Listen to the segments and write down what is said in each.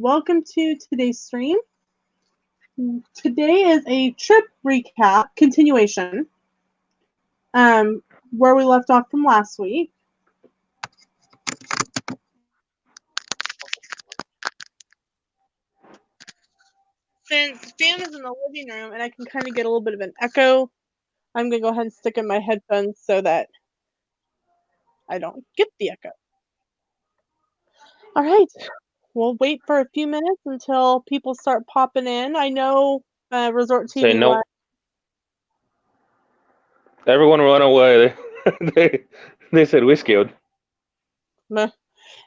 welcome to today's stream. Today is a trip recap continuation, where we left off from last week. Since Dan is in the living room and I can kind of get a little bit of an echo, I'm going to go ahead and stick in my headphones so that I don't get the echo. All right. We'll wait for a few minutes until people start popping in. I know Resort TV. Say no. Everyone run away. They said we scared.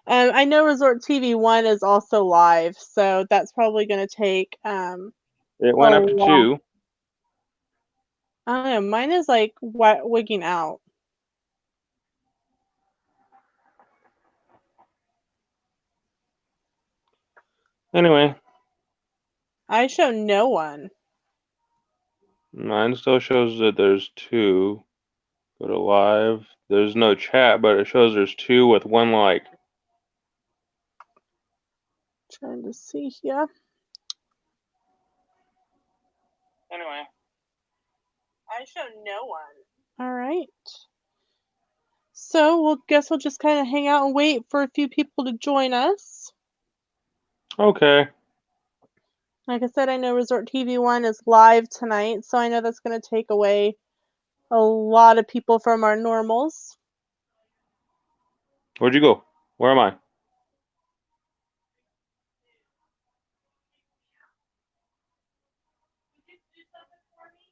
I know Resort TV 1 is also live, so that's probably going to take. It went up to 2. I don't know. Mine is like wigging out. Anyway. I show no one. Mine still shows that there's 2. Go to live. There's no chat, but it shows there's 2 with 1 like. Trying to see here. Anyway. I show no one. All right. So guess we'll just kind of hang out and wait for a few people to join us. Okay. Like I said, I know Resort TV 1 is live tonight, so I know that's going to take away a lot of people from our normals. Where'd you go? Where am I?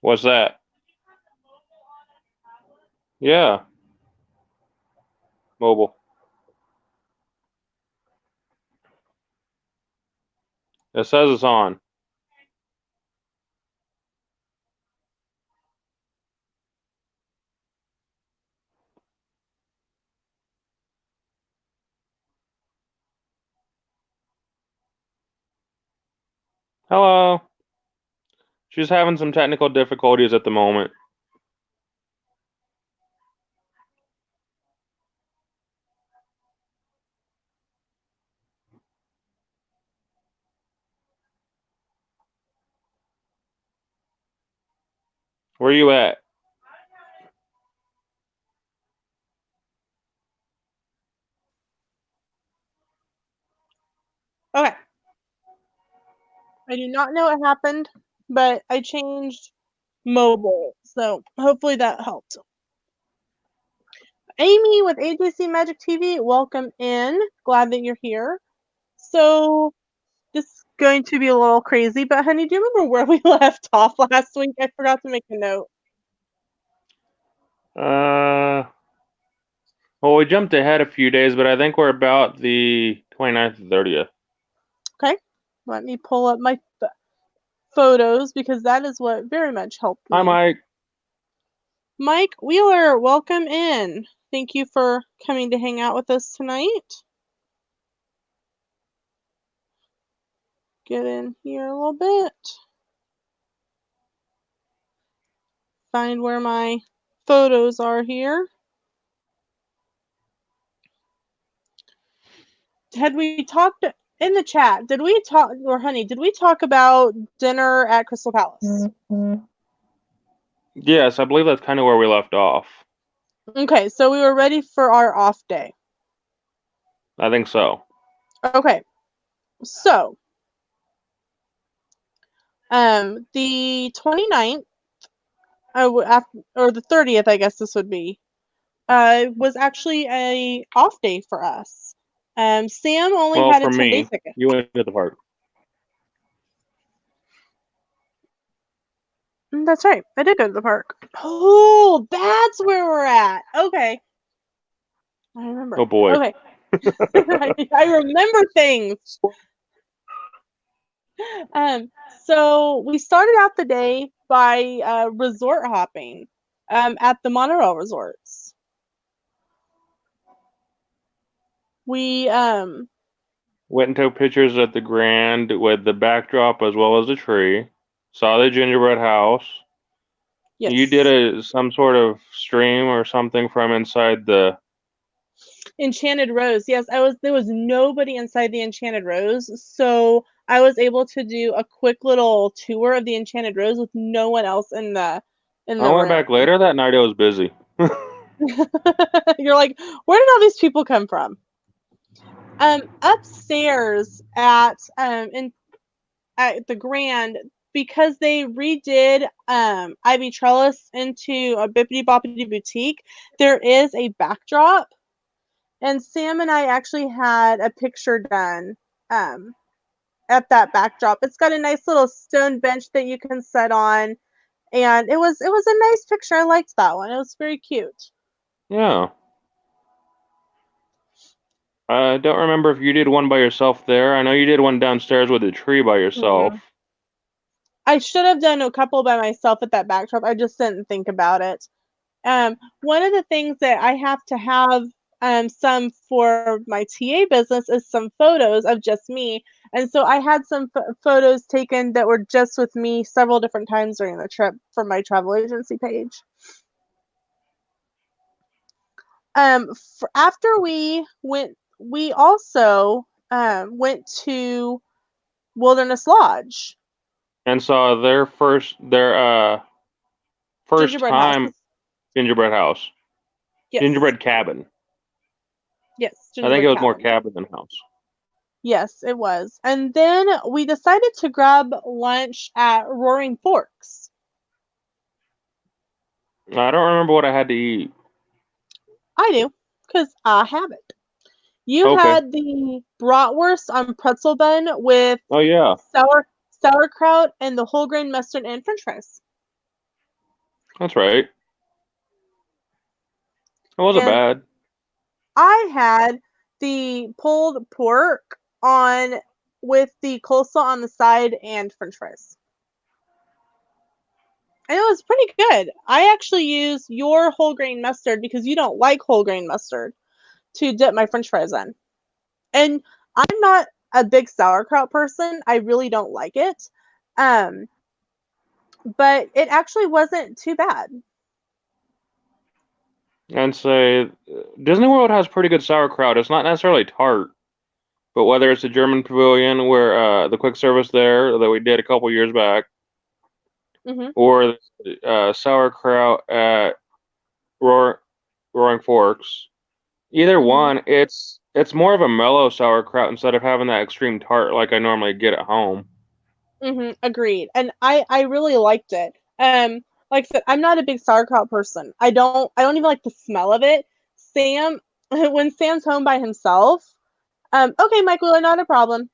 What's that? Yeah. Mobile. It says it's on. Hello. She's having some technical difficulties at the moment. Where you at? Okay. I do not know what happened, but I changed mobile, so hopefully that helped. Amy with AJC Magic TV, welcome in. Glad that you're here. So this is going to be a little crazy, but honey, do you remember where we left off last week? I forgot to make a note. Well, we jumped ahead a few days, but I think we're about the 29th and 30th. Okay. Let me pull up my photos because that is what very much helped me. Hi, Mike. Mike Wheeler, welcome in. Thank you for coming to hang out with us tonight. Get in here a little bit. Find where my photos are here. Had we talked in the chat, did we talk about dinner at Crystal Palace? Yes, I believe that's kind of where we left off. Okay, so we were ready for our off day. I think so. Okay, so the 29th, or the 30th, I guess this would be, was actually a off day for us. Sam only had a 10-day ticket. You went to the park. That's right. I did go to the park. Oh, that's where we're at. Okay. I remember. Oh, boy. Okay. I remember things. So we started out the day by resort hopping at the monorail resorts. We went and took pictures at the Grand with the backdrop as well as the tree. Saw the gingerbread house. Yes. You did some sort of stream or something from inside the Enchanted Rose. Yes, there was nobody inside the Enchanted Rose, so I was able to do a quick little tour of the Enchanted Rose with no one else in I the went room. back later that night. It was busy. You're like, where did all these people come from? Upstairs at the Grand, because they redid Ivy Trellis into a Bippity Boppity Boutique, there is a backdrop. And Sam and I actually had a picture done um, at that backdrop. It's got a nice little stone bench that you can sit on, and it was a nice picture. I liked that one. It was very cute. Yeah. I don't remember if you did one by yourself there. I know you did one downstairs with a tree by yourself. Mm-mm. I should have done a couple by myself at that backdrop. I just didn't think about it. One of the things that I have to have some for my TA business is some photos of just me. And so I had some photos taken that were just with me several different times during the trip for my travel agency page. After we also went to Wilderness Lodge, And saw their first gingerbread house. time gingerbread house. Yes, Gingerbread cabin. yes, I think it gingerbread was more cabin. cabin than house. Yes, it was. And then we decided to grab lunch at Roaring Forks. I don't remember what I had to eat. I do, because I have it. You Okay. had the bratwurst on pretzel bun with Oh yeah, sauerkraut and the whole grain mustard and french fries. that's right. It wasn't And bad. I had the pulled pork on with the coleslaw on the side and french fries. And it was pretty good. I actually use your whole grain mustard because you don't like whole grain mustard to dip my french fries in. And I'm not a big sauerkraut person. I really don't like it. Um, but it actually wasn't too bad. And say Disney World has pretty good sauerkraut. It's not necessarily tart, but whether it's the German Pavilion where the quick service there that we did a couple years back, Hmm. or sauerkraut at Roar, Roaring Forks, either Hmm. one, it's more of a mellow sauerkraut instead of having that extreme tart like I normally get at home. Hmm. Agreed. And I really liked it. Like I said, I'm not a big sauerkraut person. I don't even like the smell of it. Sam, when Sam's home by himself, okay, Michael, not a problem.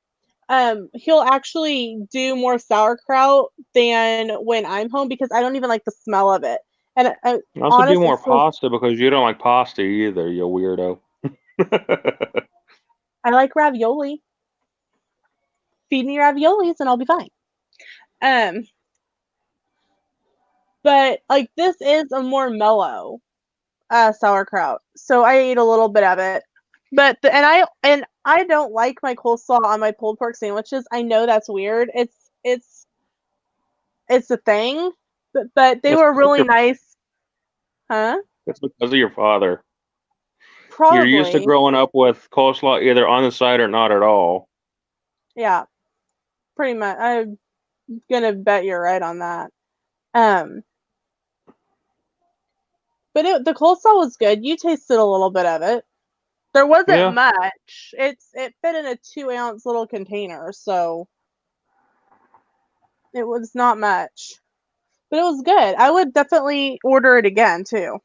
He'll actually do more sauerkraut than when I'm home because I don't even like the smell of it. And I also do honestly, more so pasta because you don't like pasta either, you weirdo. I like ravioli. Feed me raviolis and I'll be fine. Um, but like this is a more mellow sauerkraut, so I ate a little bit of it. But and I don't like my coleslaw on my pulled pork sandwiches. I know that's weird. It's a thing, but they It's were because of really your, nice, huh? it's because of your father. You're used to Probably, growing up with coleslaw either on the side or not at all. yeah, pretty much. I'm gonna bet you're right on that. Um, but the coleslaw was good. You tasted a little bit of it. There wasn't Yeah. much. It fit in a 2-ounce little container, so it was not much. But it was good. I would definitely order it again too.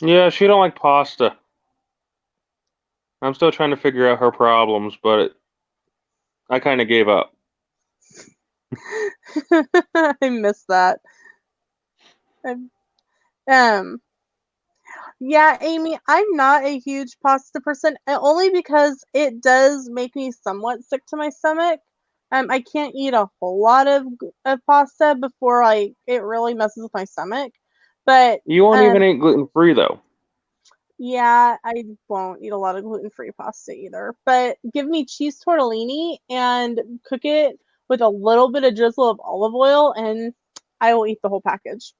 Yeah, she don't like pasta. I'm still trying to figure out her problems, but I kind of gave up. I miss that. I, um, yeah, Amy, I'm not a huge pasta person, only because it does make me somewhat sick to my stomach. I can't eat a whole lot of pasta before it really messes with my stomach. But You won't even eat gluten free though. yeah, I won't eat a lot of gluten-free pasta either. But give me cheese tortellini and cook it with a little bit of drizzle of olive oil, and I will eat the whole package.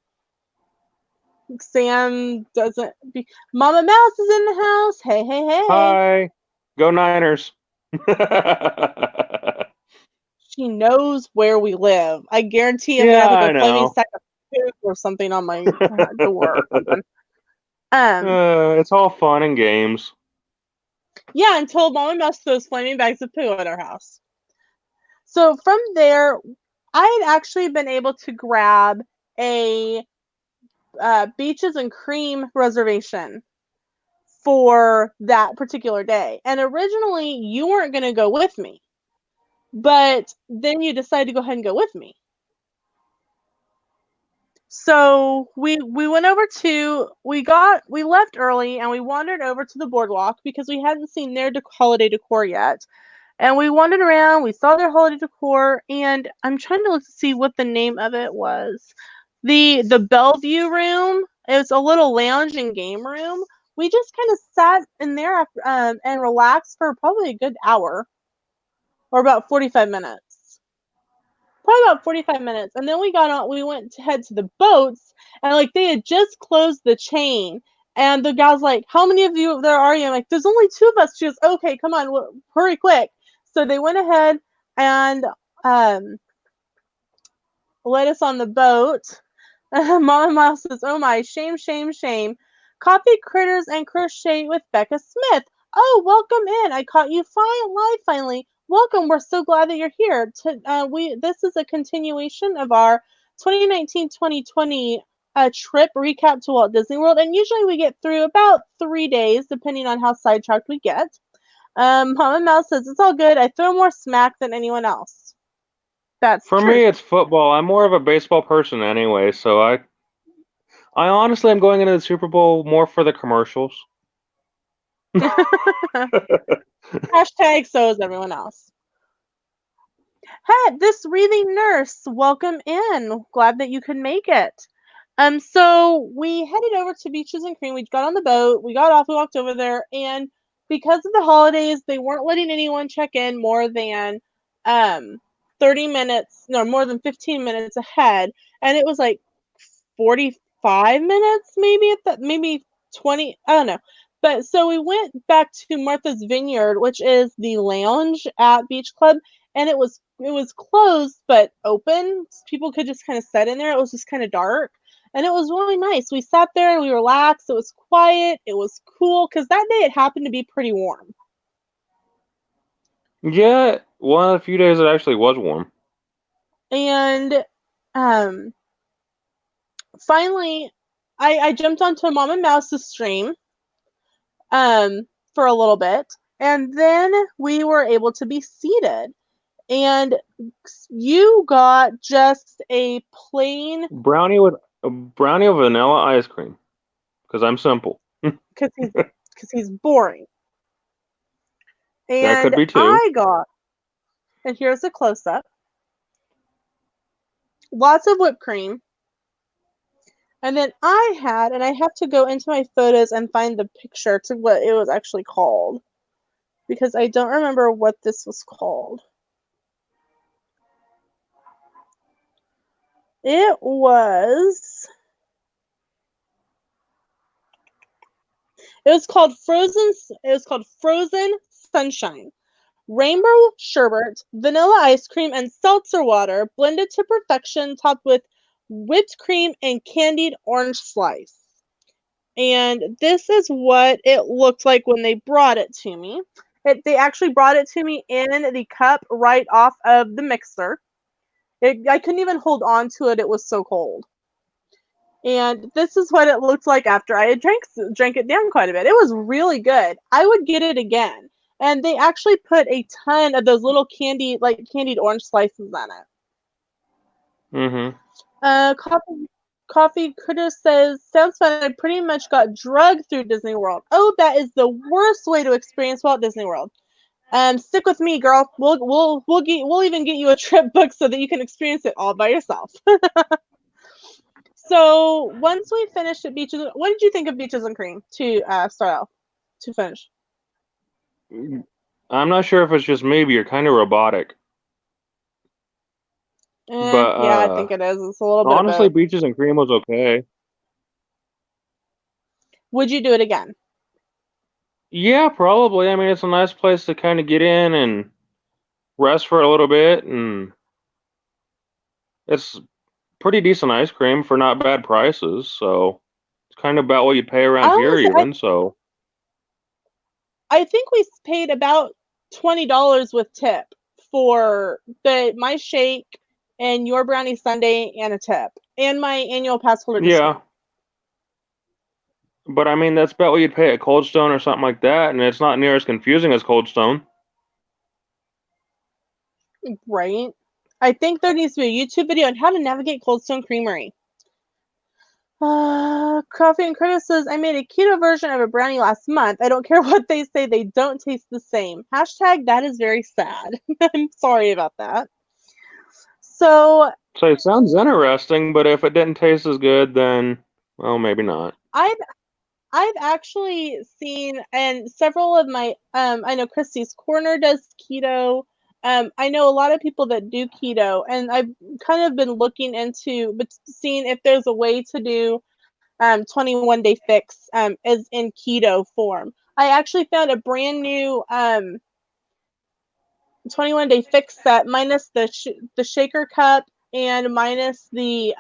Sam doesn't. Mama Mouse is in the house. Hey, hey, hey. Hi, go Niners. She knows where we live. I guarantee I'm gonna Yeah, have like I a flaming know. sack of poop or something on my door or something. Um, It's all fun and games. yeah, until Mama Mouse throws flaming bags of poo at our house. So from there, I had actually been able to grab a beaches and cream reservation for that particular day. And originally, you weren't going to go with me, but then you decided to go ahead and go with me. So we went over to we left early and we wandered over to the boardwalk because we hadn't seen their holiday decor yet. And we wandered around, we saw their holiday decor, and I'm trying to look to see what the name of it was. The Bellevue room. It was a little lounge and game room. We just kind of sat in there and relaxed for probably a good hour or about 45 minutes. Probably about 45 minutes. And then we went to head to the boats, and like they had just closed the chain. And the guy's like, "How many of you there are you?" I'm like, "There's only two of us." She goes, "Okay, come on, hurry quick." So they went ahead and um, let us on the boat. Mama Mouse says, "Oh my, shame, shame, shame. Coffee critters and crochet with Becca Smith. Oh, welcome in. I caught you live finally. Welcome. We're so glad that you're here. This is a continuation of our 2019-2020 trip recap to Walt Disney World, and usually we get through about 3 days, depending on how sidetracked we get. Mama Mouse says it's all good. I throw more smack than anyone else. That's For true. me, it's football. I'm more of a baseball person anyway, so I honestly am going into the Super Bowl more for the commercials. Hashtag so is everyone else. Hey, this reading nurse, welcome in. Glad that you could make it. So we headed over to Beaches and Cream. We got on the boat, we got off, we walked over there, and because of the holidays, they weren't letting anyone check in more than um 30 minutes, no, more than 15 minutes ahead. And it was like 45 minutes, maybe 20, I don't know. But so we went back to Martha's Vineyard, which is the lounge at Beach Club, and it was closed but open. People could just kind of sit in there. It was just kind of dark, and it was really nice. We sat there and we relaxed. It was quiet. It was cool because that day it happened to be pretty warm. Yeah, one of the few days it actually was warm. And um, finally, I jumped onto Mama Mouse's stream um, for a little bit, and then we were able to be seated. And you got just a plain A brownie with vanilla ice cream because I'm simple. because he's boring. That could And be two. I got, and here's a close up, lots of whipped cream. And then and I have to go into my photos and find the picture to what it was actually called because I don't remember what this was called. It was it was called Frozen Sunshine. Rainbow sherbet, vanilla ice cream, and seltzer water blended to perfection, topped with whipped cream and candied orange slice. And this is what it looked like when they brought it to me. They actually brought it to me in the cup right off of the mixer. I couldn't even hold on to it. It was so cold. And this is what it looked like after I had drank it down quite a bit. It was really good. I would get it again. And they actually put a ton of those little candied orange slices on it. Mm-hmm. Coffee Critter says, sounds fun. I pretty much got drugged through Disney World. Oh, that is the worst way to experience Walt Disney World. Stick with me, girl. We'll even get you a trip booked so that you can experience it all by yourself. So once we finished at Beaches, what did you think of Beaches and Cream to start off to finish? I'm not sure if it's just me, but you're kind of robotic. But Yeah, I think it is. It's a little bit of honestly, both. Beaches and Cream was okay. Would you do it again? Yeah, probably. I mean, it's a nice place to kind of get in and rest for a little bit, and it's pretty decent ice cream for not bad prices. So it's kind of about what you pay I around here, was even. So I think we paid about $20 with tip for the my shake and your brownie sundae and a tip and my annual pass holder yeah, discount. but I mean, that's about what you'd pay at Cold Stone or something like that, and it's not near as confusing as Cold Stone. Right? I think there needs to be a YouTube video on how to navigate Cold Stone Creamery. Coffee and Critter says, I made a keto version of a brownie last month. I don't care what they say, they don't taste the same. Hashtag that is very sad. I'm sorry about that. So So it sounds interesting, but if it didn't taste as good, then well, maybe not. I've I've actually seen, and several of my I know Christy's Corner does keto. I know a lot of people that do keto, and I've kind of been looking into but seeing if there's a way to do 21 day fix is in keto form. I actually found a brand new 21 day fix set minus the shaker cup and minus the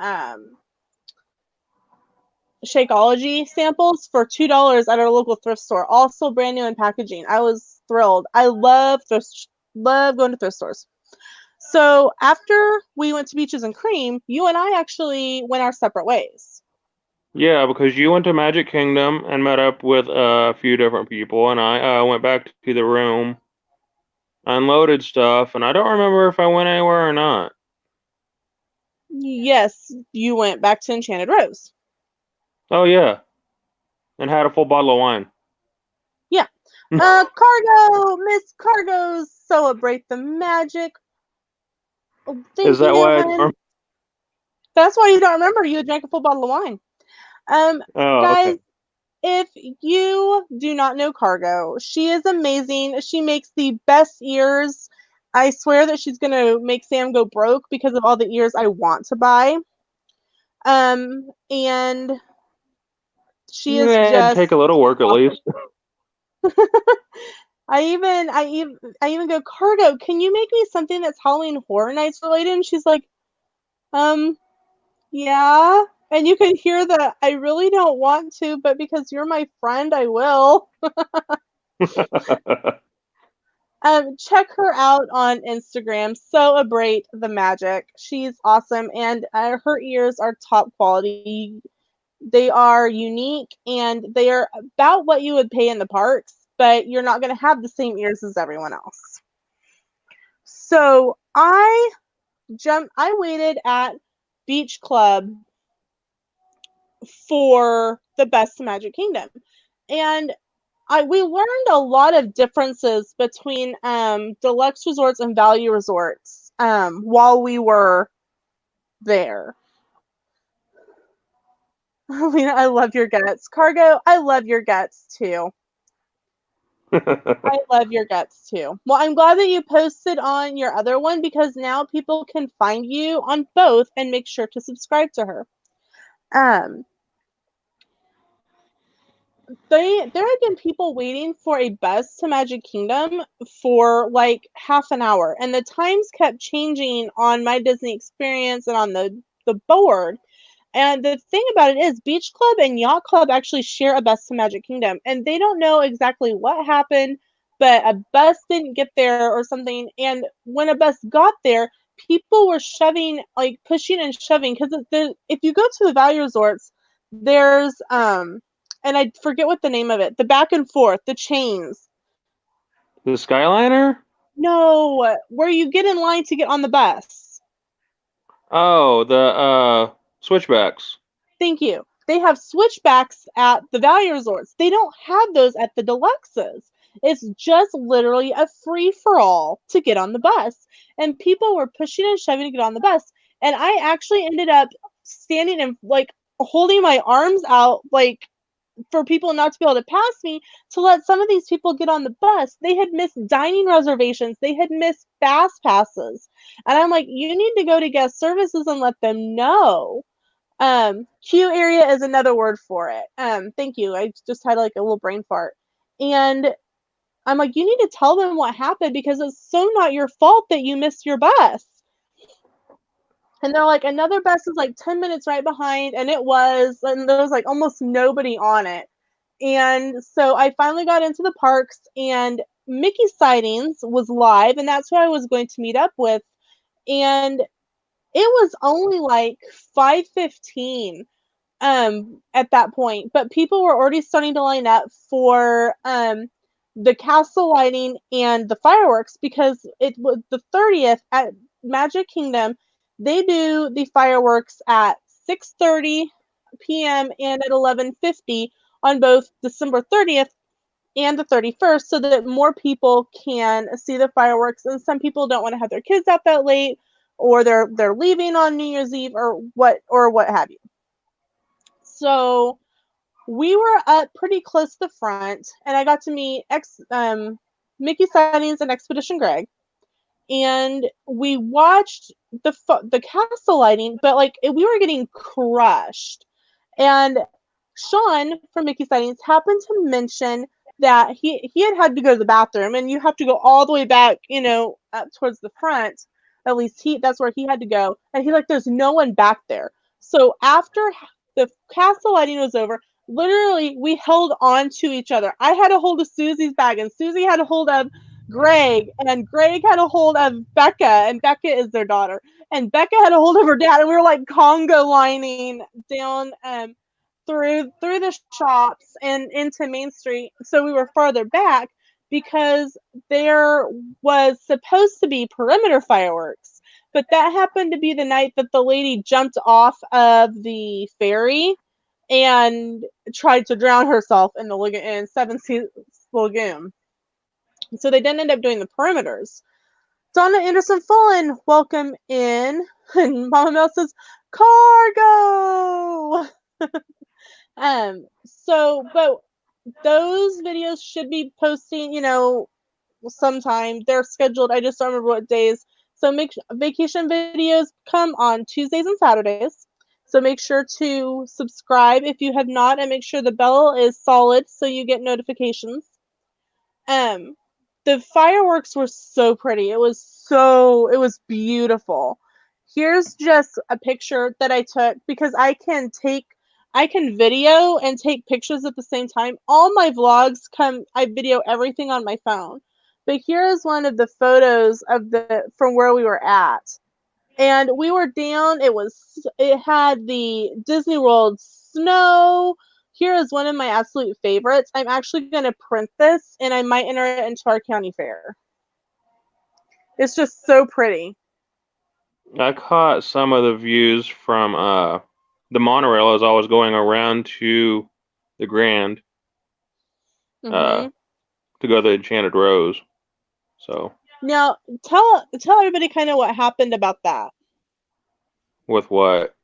Shakeology samples for $2 at our local thrift store. Also brand new in packaging. I was thrilled. I love going to thrift stores. So after we went to Beaches and Cream, you and I actually went our separate ways. Yeah, because you went to Magic Kingdom and met up with a few different people, and I went back to the room, unloaded stuff, and I don't remember if I went anywhere or not. Yes, you went back to Enchanted Rose. Oh yeah, and had a full bottle of wine. Yeah. Cargo, Miss Cargo's celebrate the magic. Oh, Is thank that you, why? hun. That's why you don't remember you drank a full bottle of wine. Um, Oh, guys, okay. if you do not know Cargo, she is amazing. She makes the best ears. I swear that she's going to make Sam go broke because of all the ears I want to buy. And she is Yeah, it'd take just a little work at awesome. least. I even go, Cargo, can you make me something that's Halloween Horror Nights related? And she's like, um, yeah. And you can hear that I really don't want to, but because you're my friend, I will. Check her out on Instagram. Celebrate the magic. She's awesome, and her ears are top quality. They are unique, and they are about what you would pay in the parks, but you're not going to have the same ears as everyone else. So I waited at Beach Club for the best Magic Kingdom, and we learned a lot of differences between deluxe resorts and value resorts while we were there. Lena, I love your guts. Cargo, I love your guts too. I love your guts too. Well, I'm glad that you posted on your other one because now people can find you on both and make sure to subscribe to her. Um, there have been people waiting for a bus to Magic Kingdom for like half an hour, and the times kept changing on my Disney experience and on the board. And the thing about it is, Beach Club and Yacht Club actually share a bus to Magic Kingdom, and they don't know exactly what happened, but a bus didn't get there or something. And when a bus got there, people were shoving, like pushing and shoving, because if you go to the value resorts, there's and I forget what the name of it, the back and forth, the chains. The Skyliner? No, where you get in line to get on the bus. Oh, the switchbacks. Thank you. They have switchbacks at the value resorts. They don't have those at the deluxes. It's just literally a free for all to get on the bus. And people were pushing and shoving to get on the bus. And I actually ended up standing and like holding my arms out, like for people not to be able to pass me, to let some of these people get on the bus. They had missed dining reservations, they had missed fast passes. And I'm like, you need to go to guest services and let them know. Q area is another word for it. Thank you. I just had like a little brain fart. And I'm like, you need to tell them what happened because it's so not your fault that you missed your bus. And they're like, another bus is like 10 minutes right behind. And there was like almost nobody on it. And so I finally got into the parks, and Mickey Sightings was live, and that's who I was going to meet up with. And it was only like 5:15 at that point, but people were already starting to line up for the castle lighting and the fireworks because it was the 30th at Magic Kingdom. They do the fireworks at 6:30 p.m. and at 11:50 on both December 30th and the 31st, so that more people can see the fireworks. And some people don't want to have their kids out that late, or they're leaving on New Year's Eve, or what have you. So we were up pretty close to the front, and I got to meet Mickey Sightings and Expedition Greg, and we watched the castle lighting, but like we were getting crushed. And Sean from Mickey Sightings happened to mention that he had to go to the bathroom, and you have to go all the way back, up towards the front. At least that's where he had to go, and he's like, "There's no one back there." So after the castle lighting was over, literally we held on to each other. I had a hold of Susie's bag, and Susie had a hold of Greg, and Greg had a hold of Becca, and Becca is their daughter, and Becca had a hold of her dad, and we were like Congo lining down through the shops and into Main Street. So we were farther back because there was supposed to be perimeter fireworks, but that happened to be the night that the lady jumped off of the ferry and tried to drown herself in Seven Seas Lagoon. So they didn't end up doing the perimeters. Donna Anderson Fullen, welcome in. And Mama Mel says, cargo. But those videos should be posting, sometime. They're scheduled. I just don't remember what days. So make vacation videos come on Tuesdays and Saturdays. So make sure to subscribe if you have not, and make sure the bell is solid so you get notifications. Um, the fireworks were so pretty. It was beautiful. Here's just a picture that I took because I can video and take pictures at the same time. All my vlogs I video everything on my phone. But here is one of the photos from where we were at. And we were down, it had the Disney World snow. Here is one of my absolute favorites. I'm actually going to print this, and I might enter it into our county fair. It's just so pretty. I caught some of the views from the monorail as I was going around to the Grand uh, Mm-hmm. to go to the Enchanted Rose. So Now, tell everybody kind of what happened about that. with what?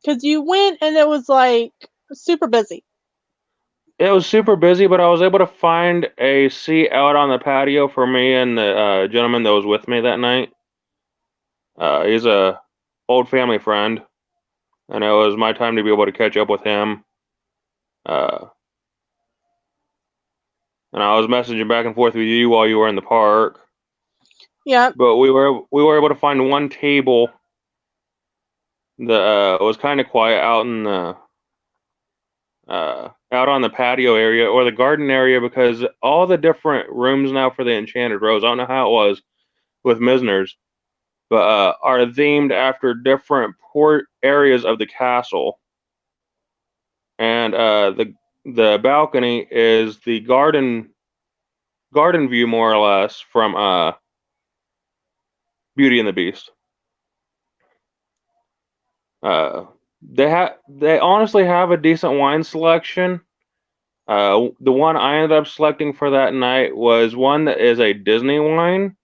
Because you went and it was like super busy. It was super busy, but I was able to find a seat out on the patio for me and the gentleman that was with me that night. He's a old family friend, and it was my time to be able to catch up with him. Uh, and I was messaging back and forth with you while you were in the park. Yeah. But we were able to find one table that was kind of quiet out on the patio area or the garden area, because all the different rooms now for the Enchanted Rose, I don't know how it was with Misner's, but are themed after different port areas of the castle. And the balcony is the garden view, more or less, from Beauty and the Beast. Uh, they honestly have a decent wine selection. The one I ended up selecting for that night was one that is a Disney wine.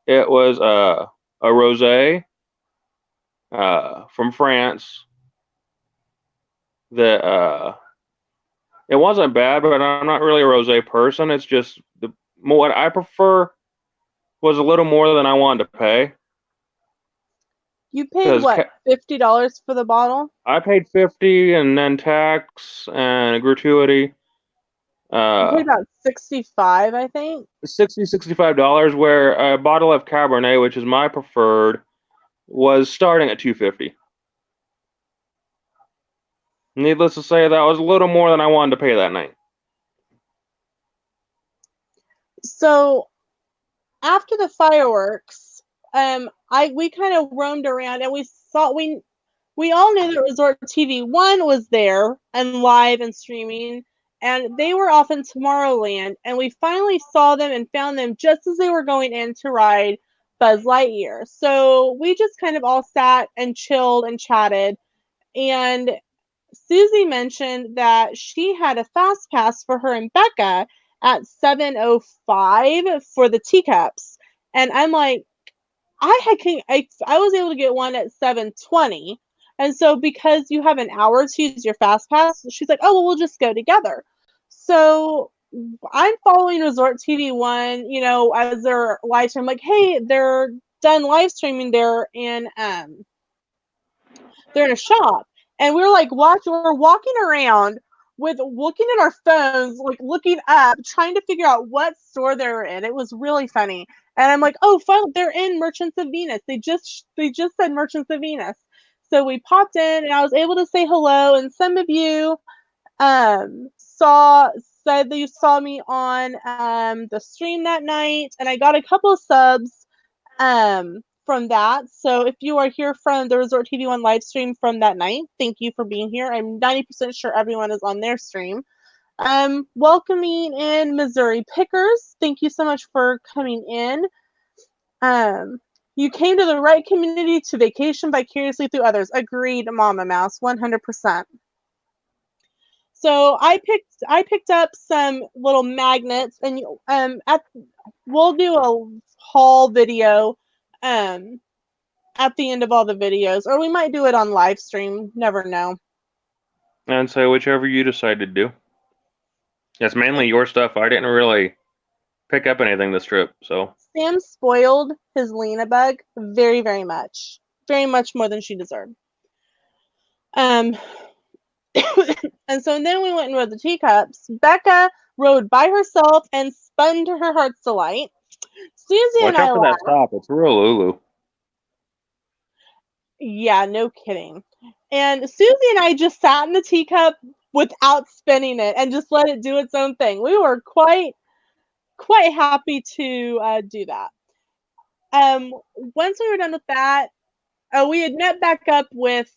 It was a rosé from France. That it wasn't bad, but I'm not really a rosé person. It's just what I prefer was a little more than I wanted to pay. You paid because what, $50 for the bottle? I paid 50 and then tax and gratuity. You paid Uh, about 65, I think. 65 where a bottle of Cabernet, which is my preferred, was starting at 250. Needless to say, that was a little more than I wanted to pay that night. So after the fireworks, I we kind of roamed around and we all knew that Resort TV One was there and live and streaming, and they were off in Tomorrowland, and we finally saw them and found them just as they were going in to ride Buzz Lightyear. So we just kind of all sat and chilled and chatted, and Susie mentioned that she had a fast pass for her and Becca at 7:05 for the teacups. And I'm like, I was able to get one at 7:20. And so because you have an hour to use your fast pass, she's like, "Oh, well, we'll just go together." So I'm following Resort TV One, as their live stream. Like, hey, they're done live streaming there in they're in a shop, and we're like we're walking around with looking at our phones, like looking up, trying to figure out what store they were in. It was really funny. And I'm like, oh, fun, they're in Merchants of Venus. They just said Merchants of Venus. So we popped in, and I was able to say hello. And some of you said that you saw me on the stream that night, and I got a couple of subs from that. So if you are here from the Resort TV One live stream from that night, thank you for being here. I'm 90% sure everyone is on their stream. Welcoming in Missouri Pickers. Thank you so much for coming in. Um, you came to the right community to vacation vicariously through others. Agreed, Mama Mouse, 100%. So I picked up some little magnets, and we'll do a haul video um at the end of all the videos, or we might do it on live stream. Never know. And so, whichever you decide to do. It's mainly your stuff. I didn't really pick up anything this trip, so. Sam spoiled his Lena bug very, very much more than she deserved. Um, and so then we went and rode the teacups. Becca rode by herself and spun to her heart's delight. Susie and Watch I out for that laughed. stop. It's real Lulu. Yeah, no kidding. And Susie and I just sat in the teacup without spinning it and just let it do its own thing. We were quite happy to do that. Once we were done with that, we had met back up with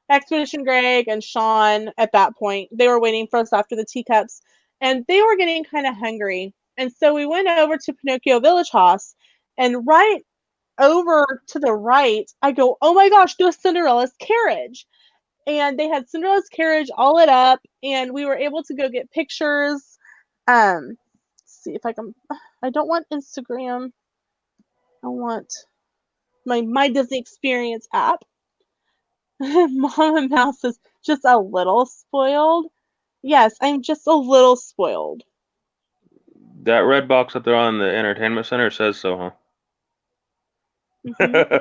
Expedition Greg and Sean at that point. They were waiting for us after the teacups, and they were getting kind of hungry. And so we went over to Pinocchio Village House, and right over to the right, I go, oh my gosh, there's Cinderella's carriage. And they had Cinderella's carriage all lit up, and we were able to go get pictures. See if I can. I don't want Instagram. I want my Disney Experience app. Mama Mouse is just a little spoiled. Yes, I'm just a little spoiled. That red box up there on the entertainment center says so, Hmm. huh?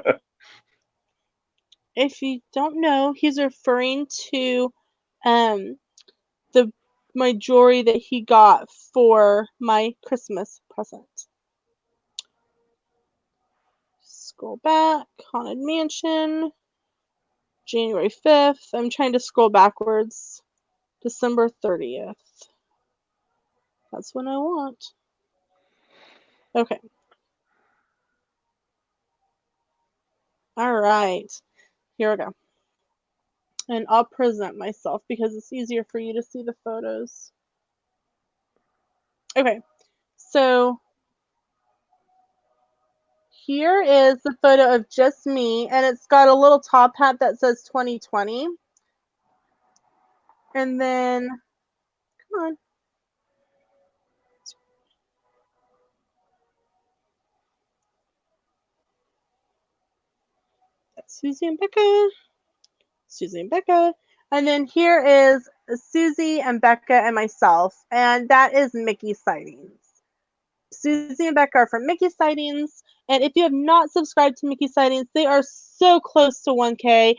If you don't know, he's referring to um the my jewelry that he got for my Christmas present. Scroll back, Haunted Mansion, January 5th. I'm trying to scroll backwards. December 30th. That's what I want. Okay. All right. Here we go. And I'll present myself because it's easier for you to see the photos. Okay. So here is the photo of just me, and it's got a little top hat that says 2020. And then, come on. That's Susie and Becca. Susie and Becca. And then here is Susie and Becca and myself, and that is Mickey Sightings. Susie and Becca are from Mickey Sightings. And if you have not subscribed to Mickey Sightings, they are so close to 1K.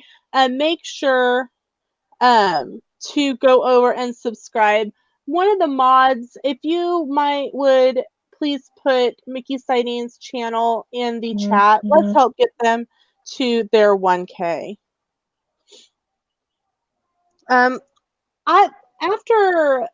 Make sure to go over and subscribe. One of the mods, if you would please put Mickey Sightings channel in the chat. Let's help get them to their 1K. Um, I after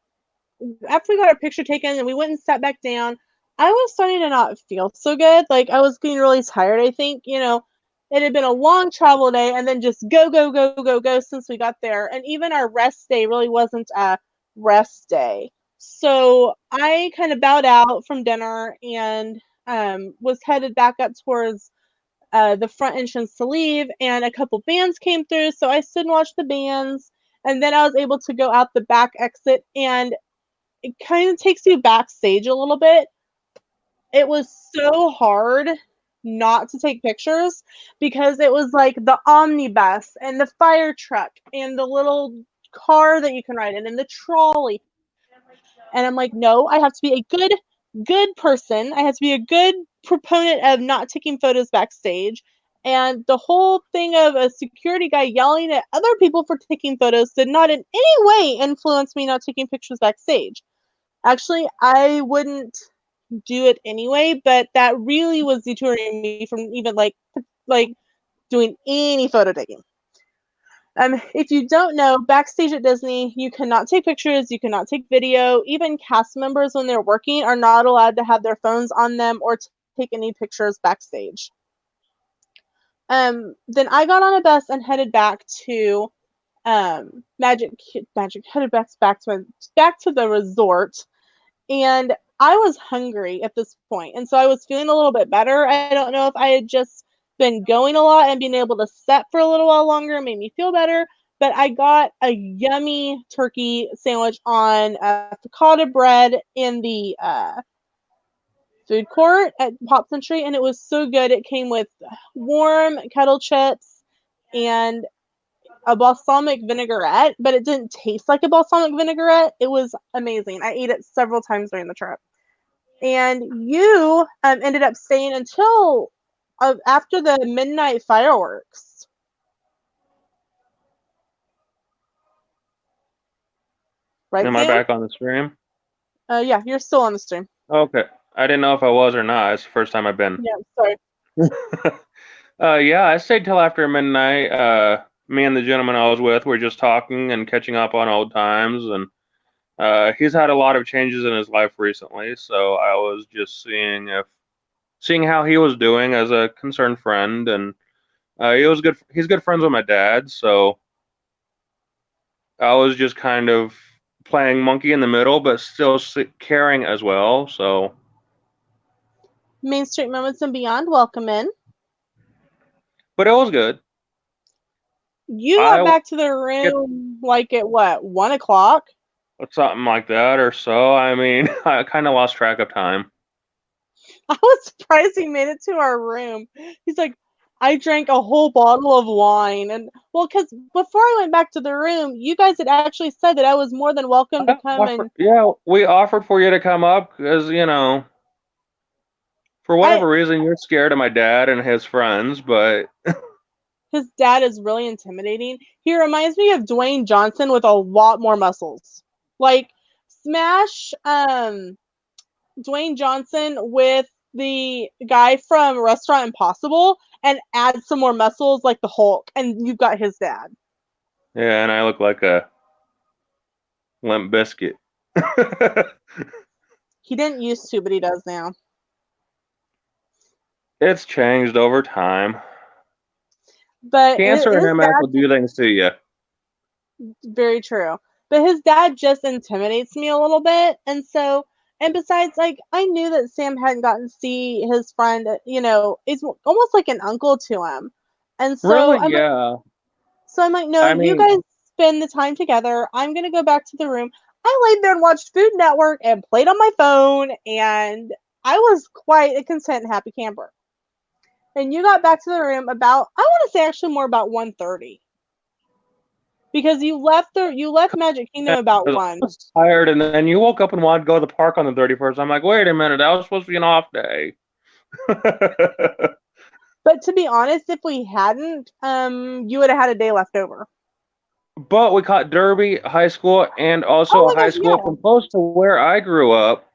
after we got our picture taken and we went and sat back down, I was starting to not feel so good. Like I was getting really tired. I think, it had been a long travel day and then just go, go, go, go, go since we got there. And even our rest day really wasn't a rest day. So I kind of bowed out from dinner and was headed back up towards the front entrance to leave. And a couple bands came through. So I stood and watched the bands. And then I was able to go out the back exit, and it kind of takes you backstage a little bit. It was so hard not to take pictures because it was like the omnibus and the fire truck and the little car that you can ride in and the trolley. And I'm like, no, I have to be a good person. I have to be a good proponent of not taking photos backstage. And the whole thing of a security guy yelling at other people for taking photos did not in any way influence me not taking pictures backstage. Actually, I wouldn't do it anyway, but that really was deterring me from even like doing any photo taking. If you don't know, backstage at Disney, you cannot take pictures, you cannot take video. Even cast members, when they're working, are not allowed to have their phones on them or take any pictures backstage. Then I got on a bus and headed back to Magic headed back to the resort. And I was hungry at this point, and so I was feeling a little bit better. I don't know if I had just been going a lot and being able to set for a little while longer made me feel better, but I got a yummy turkey sandwich on focaccia bread in the food court at Pop Century, and it was so good. It came with warm kettle chips and a balsamic vinaigrette, but it didn't taste like a balsamic vinaigrette. It was amazing. I ate it several times during the trip. And you ended up staying until after the midnight fireworks, right, Am I Sam? back on the stream? Yeah, you're still on the stream. Okay. I didn't know if I was or not. It's the first time I've been. Yeah, sorry. Yeah, I stayed till after midnight. Me and the gentleman I was with were just talking and catching up on old times, and he's had a lot of changes in his life recently. So I was just seeing how he was doing as a concerned friend, and he was good. He's good friends with my dad, so I was just kind of playing monkey in the middle, but still caring as well. So, Main Street Moments and Beyond, welcome in. but it was good. You got I back to the get room like at what, 1 o'clock? something like that or so. I mean, I kind of lost track of time. I was surprised he made it to our room. He's like, I drank a whole bottle of wine. And well, because before I went back to the room, you guys had actually said that I was more than welcome to come and Yeah, we offered for you to come up because for I whatever reason, you're scared of my dad and his friends, but his dad is really intimidating. He reminds me of Dwayne Johnson with a lot more muscles. Like smash Dwayne Johnson with the guy from Restaurant Impossible and add some more muscles like the Hulk, and you've got his dad. yeah, and I look like a limp biscuit. He didn't used to, but he does now. It's changed over time. But Cancer his and MS dad, will do things to you. very true. But his dad just intimidates me a little bit, and so. And besides, like, I knew that Sam hadn't gotten to see his friend, is almost like an uncle to him. And so Really? I'm like, Yeah. no, I you mean, guys spend the time together. I'm gonna go back to the room. I laid there and watched Food Network and played on my phone, and I was quite a content and happy camper. And you got back to the room about, I want to say actually more about 1:30, because you left Magic Kingdom about Because I 1. was tired, and then you woke up and wanted to go to the park on the 31st. I'm like, wait a minute, that was supposed to be an off day. But to be honest, if we hadn't, you would have had a day left over. But we caught Derby High School and also Oh a my high gosh, school yeah. from close to where I grew up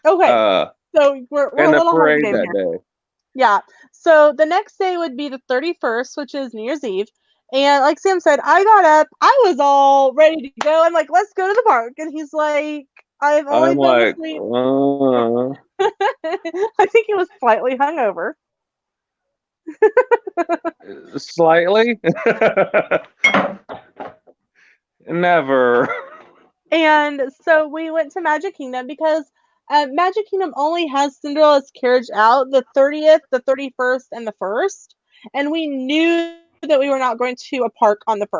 Okay, uh, so we're in a the little ahead of the parade game that here. day. Yeah. So the next day would be the 31st, which is New Year's Eve. And like Sam said, I got up, I was all ready to go. I'm like, let's go to the park. And he's like, I've only I'm been like, asleep. I think he was slightly hungover. slightly? Never. And so we went to Magic Kingdom because Magic Kingdom only has Cinderella's carriage out the 30th, the 31st, and the 1st. And we knew that we were not going to a park on the 1st.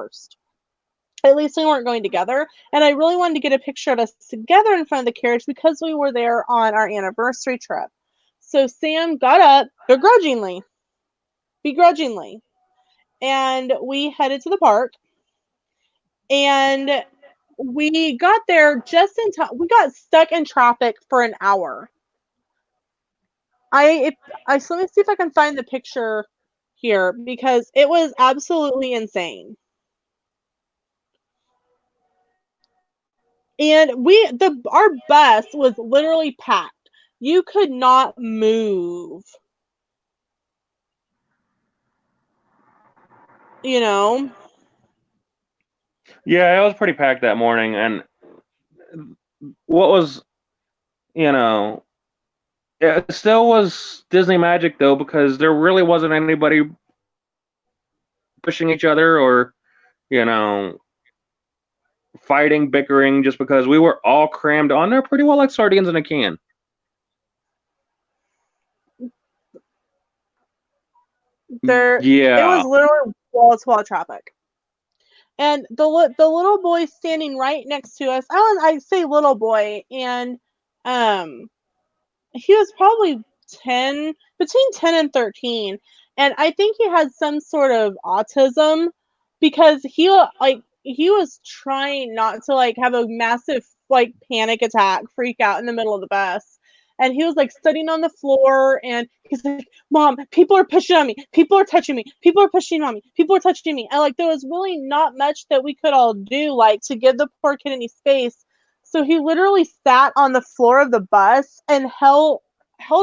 At least we weren't going together. And I really wanted to get a picture of us together in front of the carriage because we were there on our anniversary trip. So Sam got up begrudgingly, and we headed to the park. And we got there just in time. We got stuck in traffic for an hour. So let me see if I can find the picture here because it was absolutely insane. And our bus was literally packed. You could not move, you know. Yeah, it was pretty packed that morning. And what was, you know, it still was Disney magic though, because there really wasn't anybody pushing each other or, you know, fighting, bickering, just because we were all crammed on there pretty well like sardines in a can. There it was Yeah. literally wall to wall traffic. And the little boy standing right next to us, I say little boy, and um he was probably 10, between 10 and 13, and I think he had some sort of autism because he was trying not to like have a massive like panic attack freak out in the middle of the bus, and he was like sitting on the floor and he's like, mom, people are pushing on me, people are touching me, people are pushing on me, people are touching me, and like there was really not much that we could all do like to give the poor kid any space. So he literally sat on the floor of the bus and held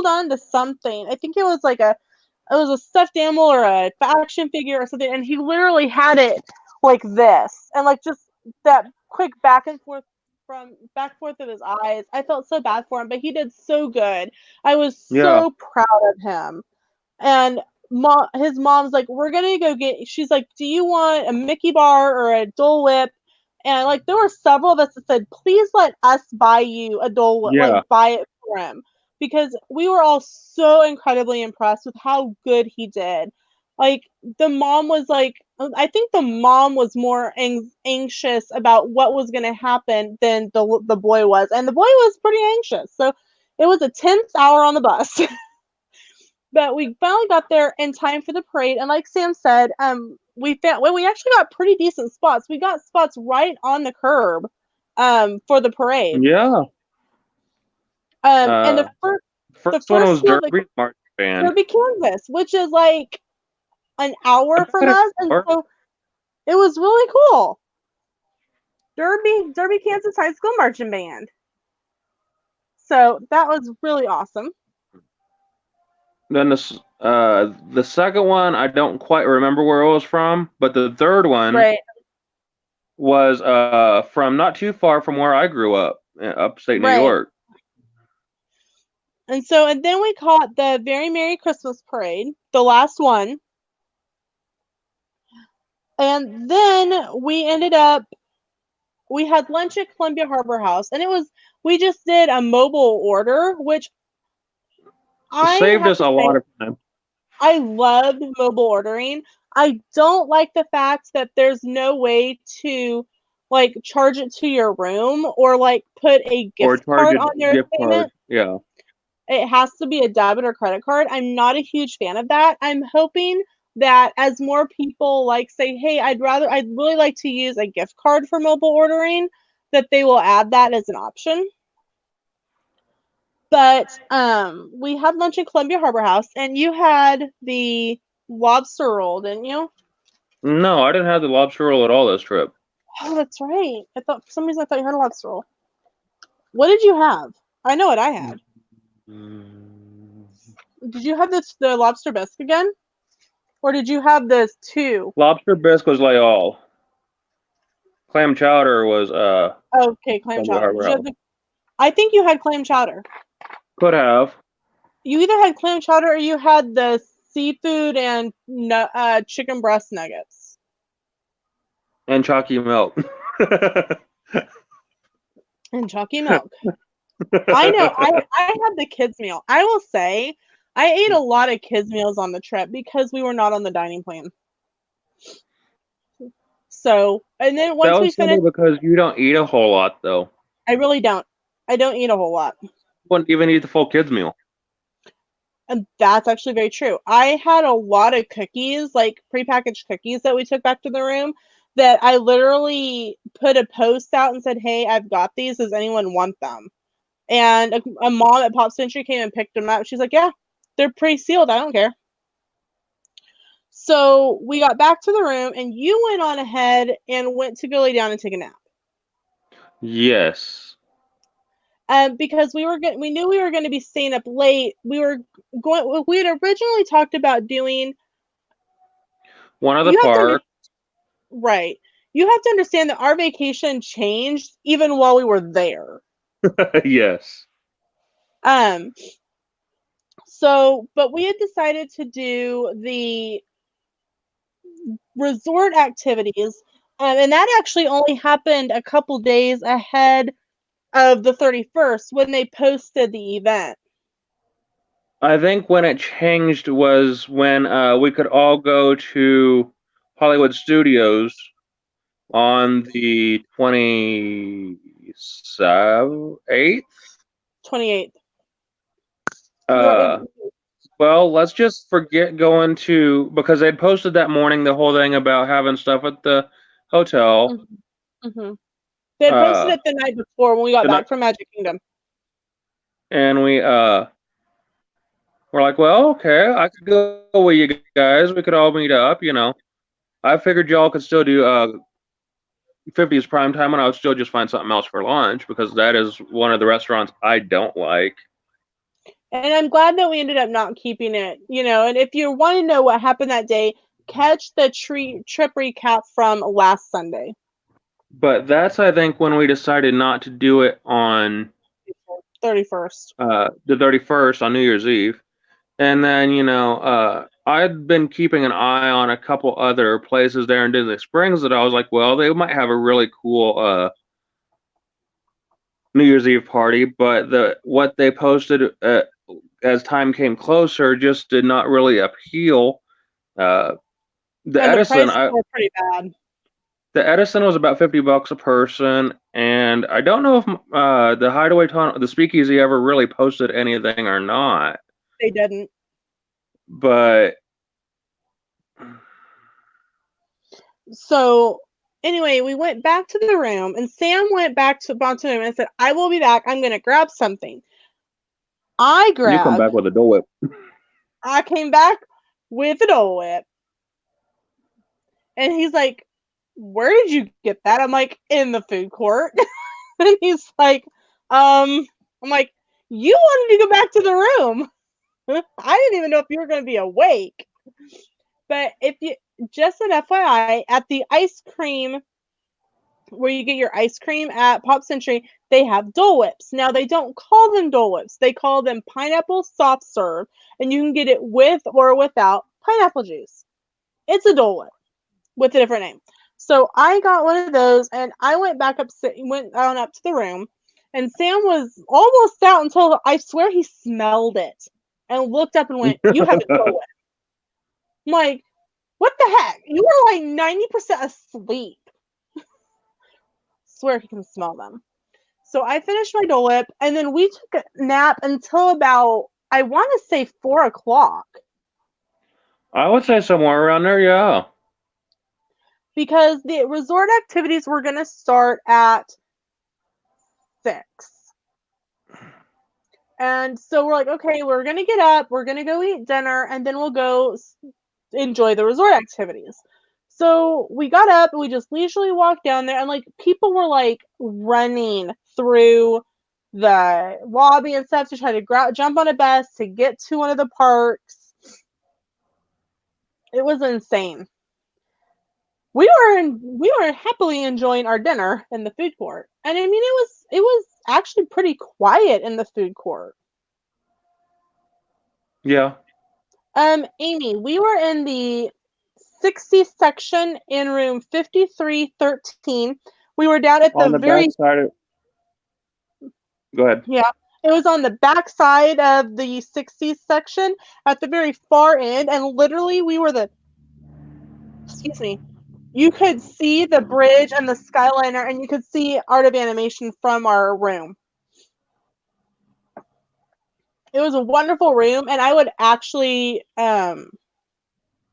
on to something. I think it was a stuffed animal or a action figure or something, and he literally had it like this, and like just that quick back and forth of his eyes. I felt so bad for him, but he did so good. I was Yeah. so proud of him. And his mom's like, we're gonna go get. She's like, do you want a Mickey bar or a Dole Whip? And like, there were several of us that said, please let us buy you a Dole Whip, like Yeah. buy it for him, because we were all so incredibly impressed with how good he did. Like the mom was like, I think the mom was more anxious about what was going to happen than the boy was, and the boy was pretty anxious. So it was a tense hour on the bus. But we finally got there in time for the parade, and like Sam said, we actually got pretty decent spots. We got spots right on the curb, for the parade. Yeah. And Uh, the first one first was field, like Derby Marching Band. Derby, Kansas, which is like an I hour from bet it's us, and far. so it was really cool. Derby, Kansas High School Marching Band. So that was really awesome. Then the second one, I don't quite remember where it was from, but the third one Right, was from not too far from where I grew up, upstate New right. York. And then we caught the Very Merry Christmas Parade, the last one. And then we had lunch at Columbia Harbor House, and we just did a mobile order, which I Saved have us to a say, lot of time. I loved mobile ordering. I don't like the fact that there's no way to like charge it to your room or like put a Or gift charge card a on your gift card. payment. Yeah. It has to be a debit or credit card. I'm not a huge fan of that. I'm hoping that as more people like say, hey, I'd really like to use a gift card for mobile ordering, that they will add that as an option. But we had lunch in Columbia Harbor House, and you had the lobster roll, didn't you? No, I didn't have the lobster roll at all this trip. Oh, that's right. I thought for some reason I thought you had a lobster roll. What did you have? I know what I had. Mm. Did you have the lobster bisque again, or did you have this too? Lobster bisque was like all. Clam chowder was Okay, clam Columbia chowder. Harbor Did you have House. the? I think you had clam chowder. Could have. You either had clam chowder or you had the seafood and chicken breast nuggets And chalky milk. and chalky milk. I know. I had the kids meal. I will say, I ate a lot of kids meals on the trip because we were not on the dining plan. So, and then That once we was simply finished, because you don't eat a whole lot, though. I really don't. I don't eat a whole lot. Wouldn't even eat the full kids meal. And that's actually very true. I had a lot of cookies, like prepackaged cookies that we took back to the room, that I literally put a post out and said, hey, I've got these. Does anyone want them? And a mom at Pop Century came and picked them up. She's like, yeah, they're pre-sealed. I don't care. So we got back to the room, and you went on ahead and went to go lay down and take a nap. Yes. Because we knew we were going to be staying up late. We had originally talked about doing. One of the You have to park. Right. You have to understand that our vacation changed even while we were there. Yes. Um, but we had decided to do the resort activities, and that actually only happened a couple days ahead of the 31st when they posted the event. I think when it changed was when we could all go to Hollywood Studios on the 28th. 28th. Uh, well, let's just forget going to because they'd posted that morning the whole thing about having stuff at the hotel. Mm-hmm. They had posted Uh, it the night before when we got the night, back from Magic Kingdom. and we're like, well, okay, I could go with you guys. We could all meet up. I figured y'all could still do 50's prime time, and I would still just find something else for lunch because that is one of the restaurants I don't like. And I'm glad that we ended up not keeping it, And if you want to know what happened that day, catch the trip recap from last Sunday, But that's, I think, when we decided not to do it on 31st. the 31st on New Year's Eve. And then, I'd been keeping an eye on a couple other places there in Disney Springs that I was like, well, they might have a really cool New Year's Eve party, but what they posted as time came closer just did not really appeal. Uh, the And the Edison, prices I were pretty bad. The Edison was about $50 a person, and I don't know if the Hideaway Tunnel, the Speakeasy, ever really posted anything or not. They didn't. But So anyway, we went back to the room, and Sam went back to the room and said, I will be back. I'm going to grab something. I you come grabbed, back with a Dole Whip. I came back with a Dole Whip. And he's like, where did you get that? I'm like, in the food court. And he's like, I'm like, you wanted to go back to the room. I didn't even know if you were going to be awake. But if you, just an FYI, at the ice cream, where you get your ice cream at Pop Century, they have Dole Whips. Now, they don't call them Dole Whips. They call them pineapple soft serve, and you can get it with or without pineapple juice. It's a Dole Whip with a different name. So I got one of those, and I went on up to the room, and Sam was almost out until I swear he smelled it and looked up and went, "You have a Dole Whip." I'm like, "What the heck? You were like 90% asleep." Swear he can smell them. So I finished my Dole Whip, and then we took a nap until about, I want to say, 4 o'clock. I would say somewhere around there, yeah. because the resort activities were going to start at 6. And so we're like, okay, we're going to get up, we're going to go eat dinner, and then we'll go enjoy the resort activities. So we got up and we just leisurely walked down there, and like people were like running through the lobby and stuff to try to jump on a bus to get to one of the parks. It was insane. We were happily enjoying our dinner in the food court, and I mean it was actually pretty quiet in the food court. Yeah. Amy, we were in the 60 section in room 5313. We were down at the On the very, back side of, go ahead. yeah, it was on the back side of the 60 section at the very far end, and literally we were excuse me, you could see the bridge and the Skyliner, and you could see Art of Animation from our room. It was a wonderful room, and I would actually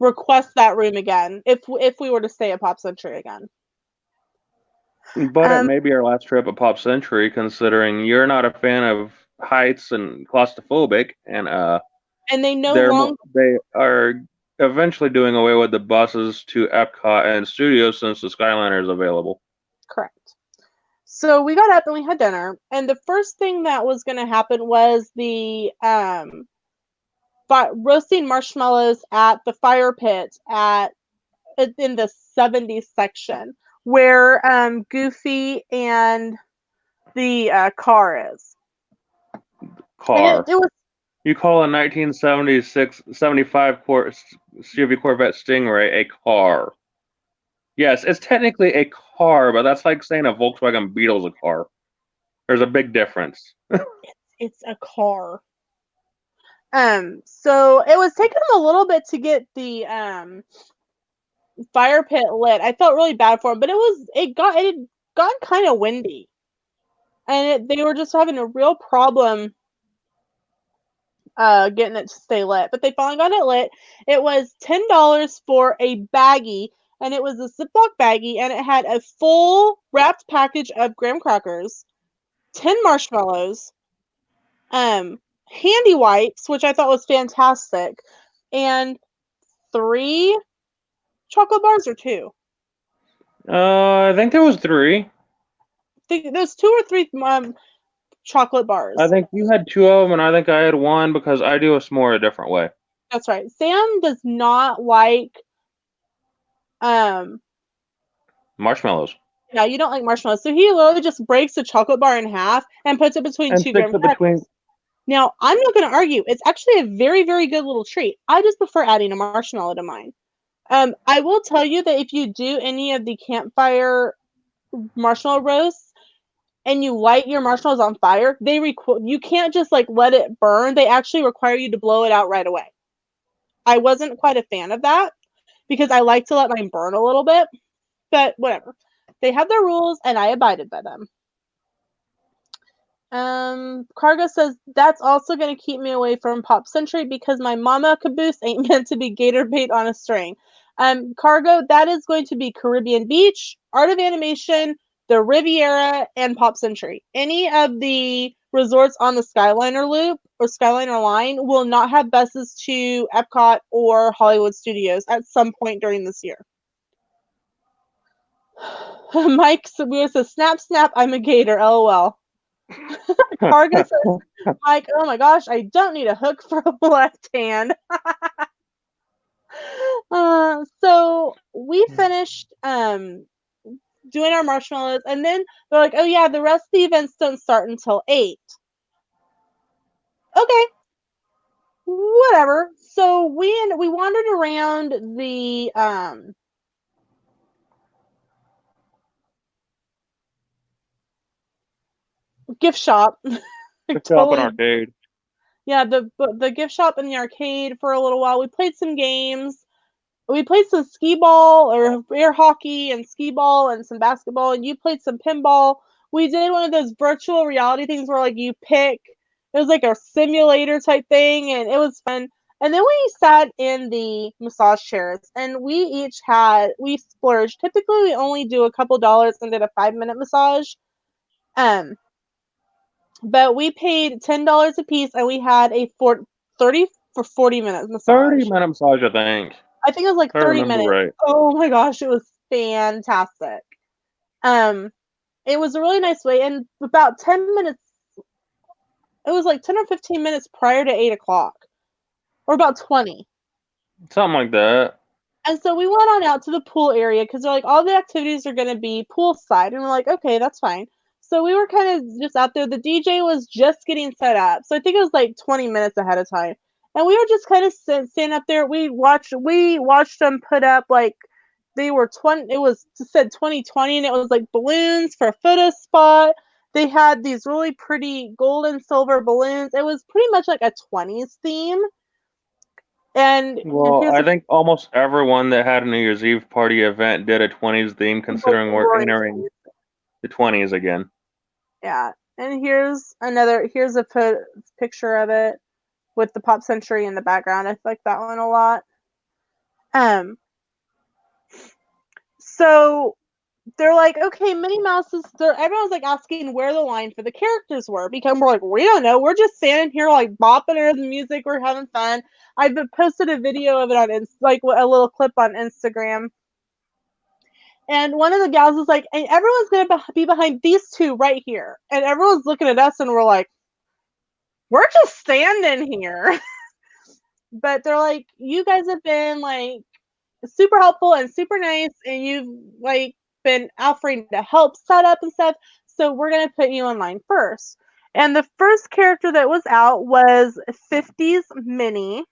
request that room again if we were to stay at Pop Century again. But it Um, may be our last trip at Pop Century, considering you're not a fan of heights and claustrophobic, and and they no longer they are eventually doing away with the buses to Epcot and Studios since the Skyliner is available. correct. So we got up and we had dinner, and the first thing that was going to happen was the roasting marshmallows at the fire pit at in the 70s section where Goofy and the car is. And Car. it was You call a 1976 75 Chevy Corvette Stingray a car. Yes, it's technically a car, but that's like saying a Volkswagen Beetle's a car. There's a big difference. it's a car. So it was taking them a little bit to get the fire pit lit. I felt really bad for them, but it had gotten kind of windy, and they were just having a real problem getting it to stay lit. But they finally got it lit. It was $10 for a baggie, and it was a Ziploc baggie, and it had a full wrapped package of graham crackers, 10 marshmallows, handy wipes, which I thought was fantastic, and 3 chocolate bars or 2. I think there was three. There's 2 or 3 chocolate I bars. think you had two of them, and I think I had one because I do a s'more a different way. That's right. Sam does not like um Marshmallows. yeah, you don't like marshmallows. So he literally just breaks the chocolate bar in half and puts it between And 2 sticks graham it between. crackers. Now, I'm not going to argue. It's actually a very, very good little treat. I just prefer adding a marshmallow to mine. I will tell you that if you do any of the campfire marshmallow roasts and you light your marshmallows on fire, you can't just like let it burn. They actually require you to blow it out right away. I wasn't quite a fan of that because I like to let mine burn a little bit, but whatever. They have their rules and I abided by them. Cargo says that's also going to keep me away from Pop Century because my mama caboose ain't meant to be gator bait on a string. Cargo, that is going to be Caribbean Beach, Art of Animation, the Riviera, and Pop Century. Any of the resorts on the Skyliner loop or Skyliner line will not have buses to Epcot or Hollywood Studios at some point during this year. Mike says, snap, snap, I'm a gator, lol. Cargo says, Mike, oh my gosh, I don't need a hook for a left hand. So we finished doing our marshmallows, and then they're like, oh yeah, the rest of the events don't start until 8. Okay, whatever. So we wandered around the gift shop. Pick up an Totally, arcade. yeah, the gift shop and the arcade for a little while. We played some games. We played some skee ball or air hockey and skee ball and some basketball, and you played some pinball. We did one of those virtual reality things where like you pick, it was like a simulator type thing, and it was fun. And then we sat in the massage chairs, and we splurged. Typically, we only do a couple dollars and did a 5-minute massage. Um, but we paid $10 a piece, and we had a 30 for 40-minute 30 massage. minute massage, I think. I think it was like If I 30 remember minutes. right. Oh my gosh, it was fantastic. Um, it was a really nice way, and about 10 minutes. It was like 10 or 15 minutes prior to 8 o'clock, or about 20. Something like that. And so we went on out to the pool area because they're like, all the activities are going to be poolside. And we're like, okay, that's fine. So we were kind of just out there. The DJ was just getting set up. So I think it was like 20 minutes ahead of time. And we were just kind of standing up there. We watched them put up like they were 20. It was said 2020, and it was like balloons for a photo spot. They had these really pretty gold and silver balloons. It was pretty much like a 20s theme. And Well, here's I a think almost everyone that had a New Year's Eve party event did a 20s theme, like considering we're roaring entering the 20s again. Yeah, and here's a picture of it with the Pop Century in the background. I like that one a lot. Um, so they're like, okay, Minnie Mouse is there. Everyone's like asking where the line for the characters were because we're like, we don't know. We're just standing here like bopping to the music. We're having fun. I've posted a video of it on like a little clip on Instagram. And one of the gals was like, and everyone's gonna be behind these two right here. And everyone's looking at us, and we're like, we're just standing here. But they're like, you guys have been like super helpful and super nice, and you've like been offering to help set up and stuff. So we're gonna put you in line first. And the first character that was out was 50s Minnie.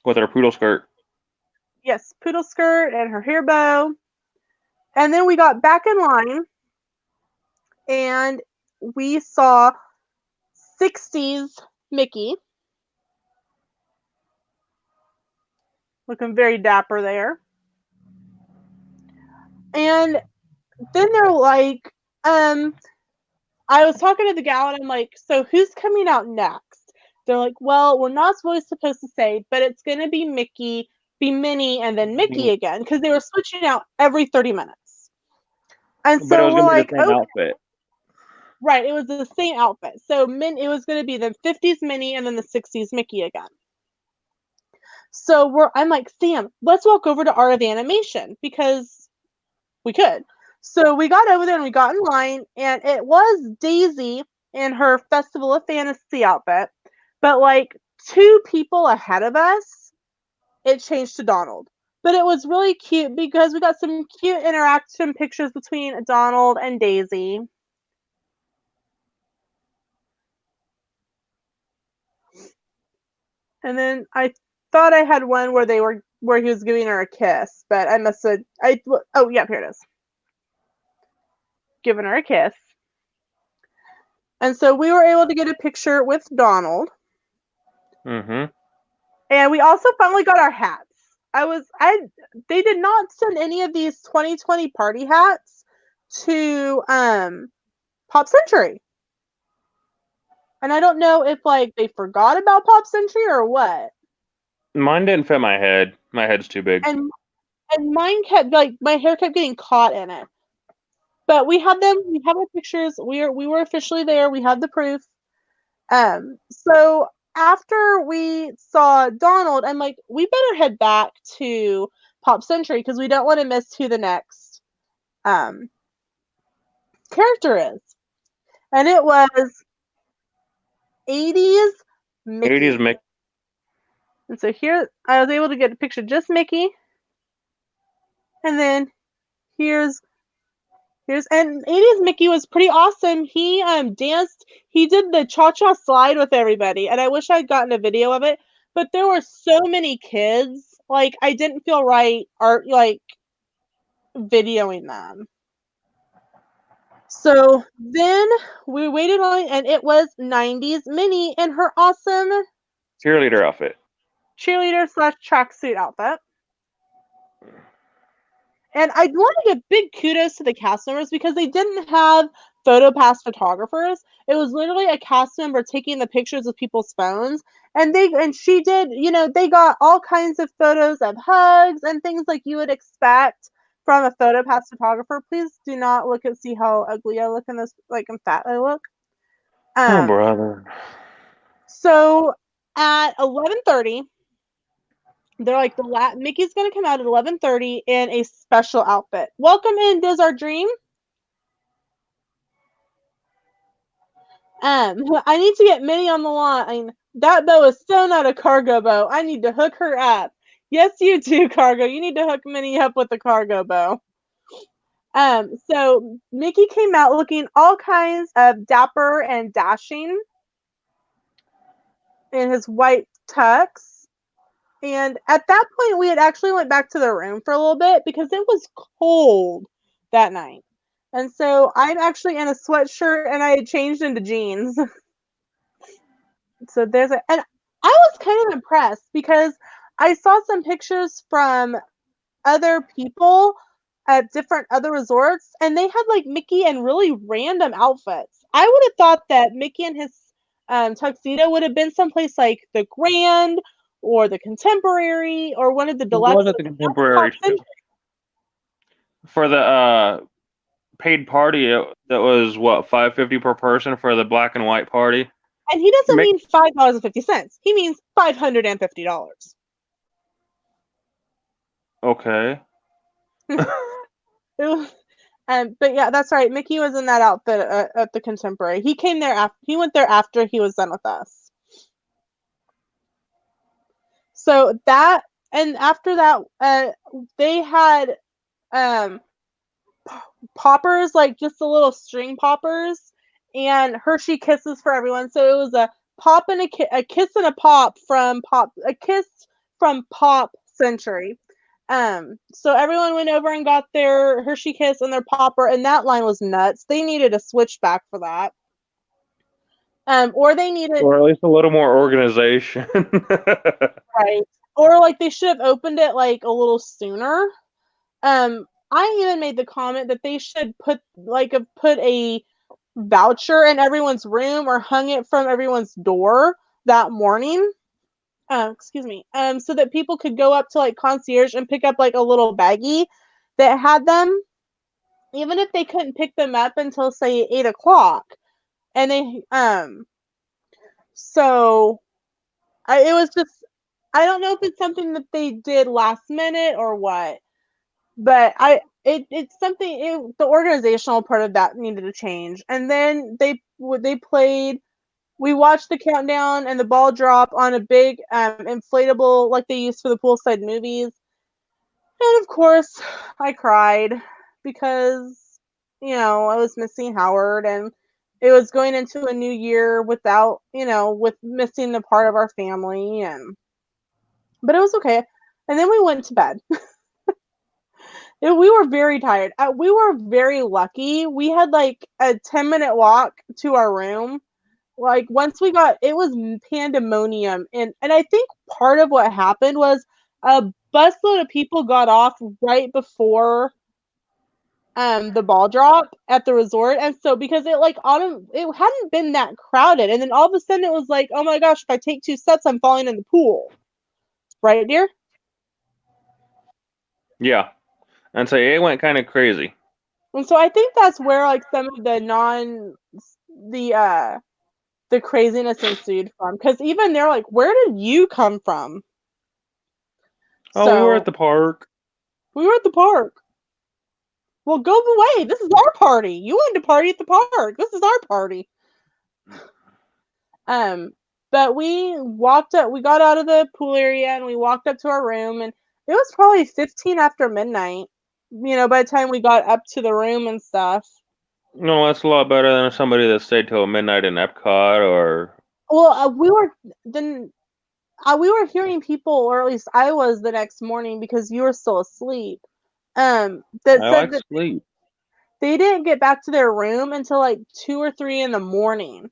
With her poodle skirt. Yes, poodle skirt and her hair bow. And then we got back in line, and we saw 60s Mickey, looking very dapper there. And then they're like, I was talking to the gal, and I'm like, so who's coming out next? They're like, well, we're not really supposed to say, but it's going to be Mickey, be Minnie, and then Mickey again, because they were switching out every 30 minutes. And But it so was we're going to be like, the same oh, outfit. right, it was the same outfit. So it was going to be the 50s Minnie and then the 60s Mickey again. So I'm like, Sam, let's walk over to Art of Animation because we could. So we got over there and we got in line, and it was Daisy in her Festival of Fantasy outfit, but like 2 people ahead of us, it changed to Donald. But it was really cute because we got some cute interaction pictures between Donald and Daisy. And then I thought I had one where he was giving her a kiss, but I must have oh yeah, here it is. Giving her a kiss. And so we were able to get a picture with Donald. Mm-hmm. And we also finally got our hats. They did not send any of these 2020 party hats to Pop Century. And I don't know if like they forgot about Pop Century or what. Mine didn't fit my head. My head's too big. And mine kept like my hair kept getting caught in it. But we have them, we have our pictures. We were officially there. We have the proof. So after we saw Donald, I'm like, we better head back to Pop Century because we don't want to miss who the next um, character is. And it was 80s 80s Mickey. Mickey. And so here I was able to get a picture of just Mickey. And then here's and 80s Mickey was pretty awesome. He danced, he did the cha-cha slide with everybody, and I wish I'd gotten a video of it, but there were so many kids, like I didn't feel right art like videoing them. So then we waited on, and it was 90s Minnie in her awesome Cheerleader outfit. cheerleader slash tracksuit outfit. And I want to give big kudos to the cast members because they didn't have PhotoPass photographers. It was literally a cast member taking the pictures of people's phones, and she did, they got all kinds of photos of hugs and things like you would expect from a PhotoPass photographer. Please do not look and see how ugly I look in this, like I'm fat I look. Oh, Um, brother. so at 11:30, they're like Mickey's gonna come out at 11:30 in a special outfit. Welcome in, Diz Our Dream. I need to get Minnie on the line. That bow is so not a cargo bow. I need to hook her up. Yes, you do, Cargo. You need to hook Minnie up with the cargo bow. So Mickey came out looking all kinds of dapper and dashing in his white tux. And at that point, we had actually went back to the room for a little bit because it was cold that night. And so I'm actually in a sweatshirt and I had changed into jeans. So and I was kind of impressed because I saw some pictures from other people at different other resorts and they had like Mickey in really random outfits. I would have thought that Mickey and his tuxedo would have been someplace like the Grand or the Contemporary or one of the It was deluxe. at the Not the Top Contemporary too. Century. For the paid party, that was what, $5.50 per person for the black and white party. And he doesn't Mick, mean $5.50. He means $550. okay. But yeah, that's right. Mickey was in that outfit at the Contemporary. He came there after. He went there after he was done with us. So that, and after that, they had um poppers, like just the little string poppers, and Hershey kisses for everyone. So it was a pop and a kiss and a pop from a kiss from Pop Century. So everyone went over and got their Hershey Kiss and their popper, and that line was nuts. They needed a switchback for that. Or they needed Or at least a little more organization. right, or like they should have opened it like a little sooner. I even made the comment that they should put a voucher in everyone's room or hung it from everyone's door that morning. Excuse me. So that people could go up to like concierge and pick up like a little baggie that had them, even if they couldn't pick them up until say 8 o'clock. And so it was just, I don't know if it's something that they did last minute or what, but it's something, the organizational part of that needed to change. And then they played, we watched the countdown and the ball drop on a big inflatable like they use for the poolside movies. And of course, I cried because, I was missing Howard and it was going into a new year without, with missing the part of our family, but it was okay. And then we went to bed. We were very tired. We were very lucky. We had like a 10-minute walk to our room. Like once we got, it was pandemonium, and I think part of what happened was a busload of people got off right before the ball drop at the resort, and so because it hadn't been that crowded, and then all of a sudden it was like, oh my gosh, if I take 2 steps I'm falling in the pool, right, dear? Yeah. And so it went kind of crazy. And so I think that's where like some of the the craziness ensued from, because even they're like, where did you come from? Oh, we were at So the park. we were at the park. Well, go away. This is our party. You wanted to party at the park. This is our party. Um, but we walked up. We got out of the pool area and we walked up to our room, and it was probably 15 after midnight. By the time we got up to the room and stuff. No, that's a lot better than somebody that stayed till midnight in Epcot or. Well, we were hearing people, or at least I was the next morning because you were still asleep. That I said like that sleep. they didn't get back to their room until like 2 or 3 in the morning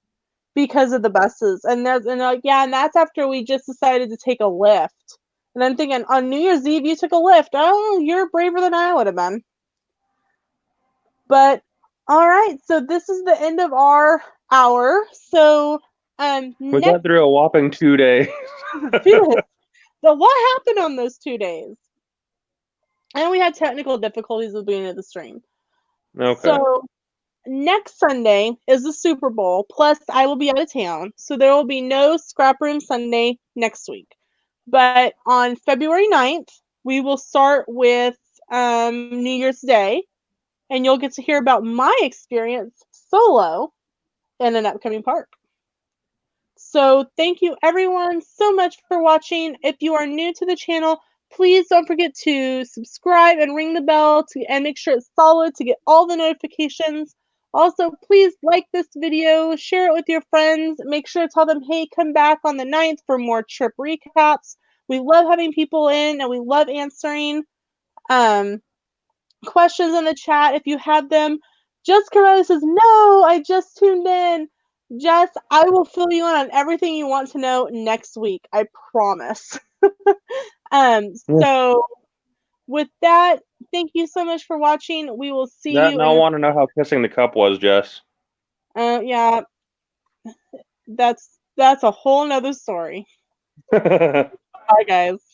because of the buses. And they're like, yeah, and that's after we just decided to take a lift. And I'm thinking, on New Year's Eve you took a lift. Oh, you're braver than I would have been. But All right, so this is the end of our hour. So We next got through a whopping 2 days. 2 days. So what happened on those 2 days? And we had technical difficulties with being at the stream. Okay. So next Sunday is the Super Bowl. Plus, I will be out of town, so there will be no Scrap Room Sunday next week. But on February 9th, we will start with New Year's Day, and you'll get to hear about my experience solo in an upcoming park. So thank you everyone so much for watching. If you are new to the channel, please don't forget to subscribe and ring the bell and make sure it's solid to get all the notifications. Also, please like this video, share it with your friends, make sure to tell them, hey, come back on the 9th for more trip recaps. We love having people in and we love answering um, questions in the chat if you have them. Jessica Rose says, no, I just tuned in. Jess, I will fill you in on everything you want to know next week. I promise. um, Yeah. so with that, thank you so much for watching. We will see That you and I in want to know how kissing the cup was, Jess. yeah, that's a whole nother story. Bye guys.